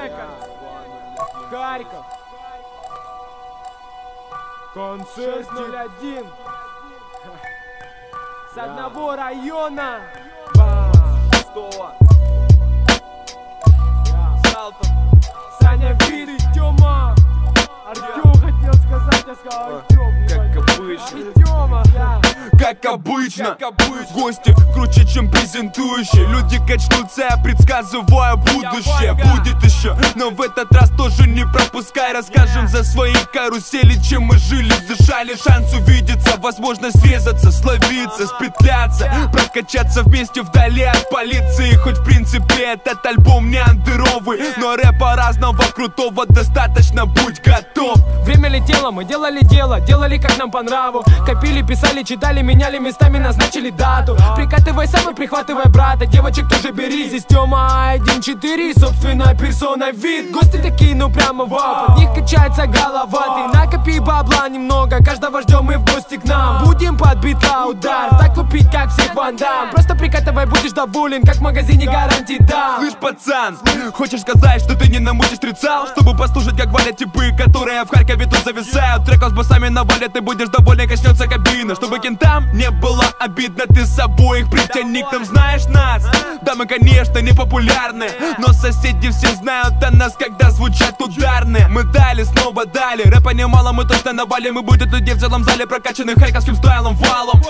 Рекордс, Харьков, концерт 01 с одного района. Саня, Вит и Тёма. Артём хотел сказать, я сказал Артём. Как обычно. Тёма, да. Как обычно, гости круче, чем презентующие. Люди качнутся, я предсказываю будущее. Будет еще, но в этот раз тоже не пропускай. Расскажем за свои карусели, чем мы жили, дышали. Шанс увидеться, возможность срезаться, словиться, спетляться, прокачаться вместе вдали от полиции. Хоть в принципе этот альбом не андеровый, но рэпа разного крутого достаточно, будь готов. Время летело, мы делали дело, делали как нам по нраву. Копили, писали, читали, меняли местами, назначили дату. Прикатывай сам и прихватывай брата, девочек тоже бери. Здесь Тёма 1-4, собственная персона, вид. Гости такие, ну прямо вау, под них качается голова. Ты накопи бабла немного, каждого ждем мы в гости к нам. Будем под битла удар, так купить, как всех вандам. Просто прикатывай, будешь доволен, как в магазине гарантий дам. Слышь, пацан, хочешь сказать, что ты не намутишь трицал? Чтобы послушать, как валят типы, которые в Харькове тут зависают. Треков с басами навалят, ты будешь доволен, качнется кабина. Чтобы кентам не было обидно, ты с собой их притяни к нам. Знаешь нас? Да, мы, конечно, не популярны, но соседи все знают о нас, когда звучат ударные. Мы дали, снова дали, рэпа немало, мы точно навалим. И будет людей в целом зале, прокачанных харьковским стайлом валом.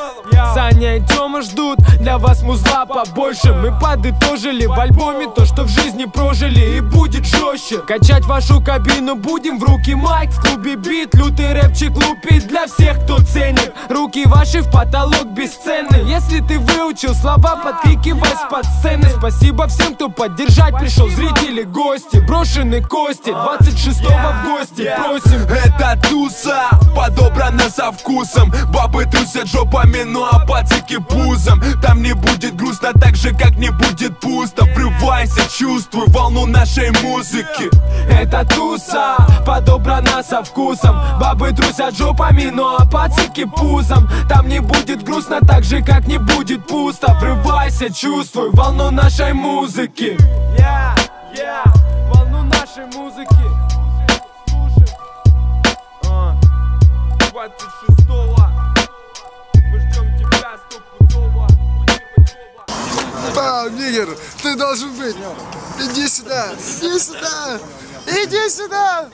Саня и Тёма ждут для вас музла побольше. Мы подытожили в альбоме то, что в жизни прожили, и будет жестче. Качать вашу кабину будем, в руки майк, в клубе бит. Лютый рэпчик лупит для всех, кто ценит. Руки ваши в потолок бесценны. Если ты выучил слова, подкрикивай с сцены. Спасибо всем, кто поддержать пришел, зрители, гости. Брошены кости, 26-го в гости просим. Это туса, подобрана со вкусом. Бабы трусят жопами, ну а пацики пузом. Там не будет грустно, так же как не будет пусто. Врывайся, чувствуй волну нашей музыки. Это туса, подобрана со вкусом. Бабы трусят жопами, ну а пацики пузом. Там не будет грустно, так же как не будет пусто. Врывайся, чувствуй волну нашей музыки. Волну нашей музыки. Слушай, 26-го мы ждем тебя стопудово. Бау, нигер, ты должен быть. Иди сюда, иди сюда, иди сюда.